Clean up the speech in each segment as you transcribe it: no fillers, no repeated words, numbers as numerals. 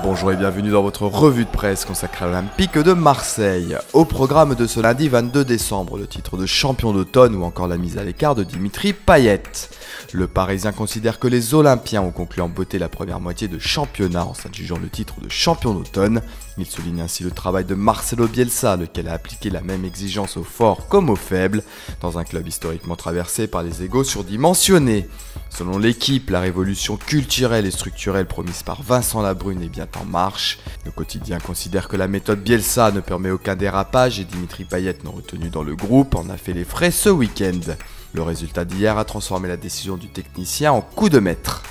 Bonjour et bienvenue dans votre revue de presse consacrée à l'Olympique de Marseille. Au programme de ce lundi 22 décembre, le titre de champion d'automne ou encore la mise à l'écart de Dimitri Payet. Le Parisien considère que les Olympiens ont conclu en beauté la première moitié de championnat en s'adjugeant le titre de champion d'automne. Il souligne ainsi le travail de Marcelo Bielsa, lequel a appliqué la même exigence aux forts comme aux faibles, dans un club historiquement traversé par les égos surdimensionnés. Selon l'équipe, la révolution culturelle et structurelle promise par Vincent Labrune est bien en marche. Le quotidien considère que la méthode Bielsa ne permet aucun dérapage et Dimitri Payet, non retenu dans le groupe, en a fait les frais ce week-end. Le résultat d'hier a transformé la décision du technicien en coup de maître.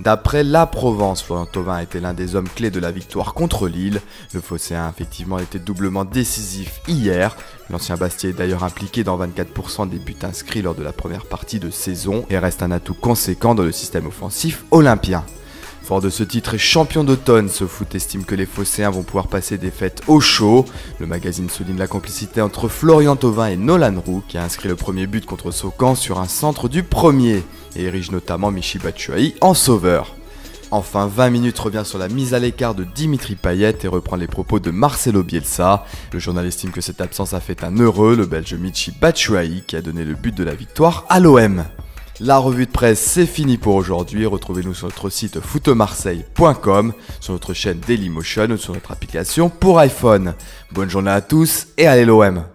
D'après La Provence, Florian Thauvin a été l'un des hommes clés de la victoire contre Lille. Le Phocéen a effectivement été doublement décisif hier. L'ancien Bastiais est d'ailleurs impliqué dans 24% des buts inscrits lors de la première partie de saison et reste un atout conséquent dans le système offensif olympien. Fort de ce titre et champion d'automne, SoFoot estime que les Phocéens vont pouvoir passer des fêtes au chaud. Le magazine souligne la complicité entre Florian Thauvin et Nolan Roux, qui a inscrit le premier but contre Socan sur un centre du premier, et érige notamment Michy Batshuayi en sauveur. Enfin, 20 minutes revient sur la mise à l'écart de Dimitri Payet et reprend les propos de Marcelo Bielsa. Le journal estime que cette absence a fait un heureux, le Belge Michy Batshuayi, qui a donné le but de la victoire à l'OM. La revue de presse, c'est fini pour aujourd'hui. Retrouvez-nous sur notre site footemarseille.com, sur notre chaîne Dailymotion ou sur notre application pour iPhone. Bonne journée à tous et allez l'OM!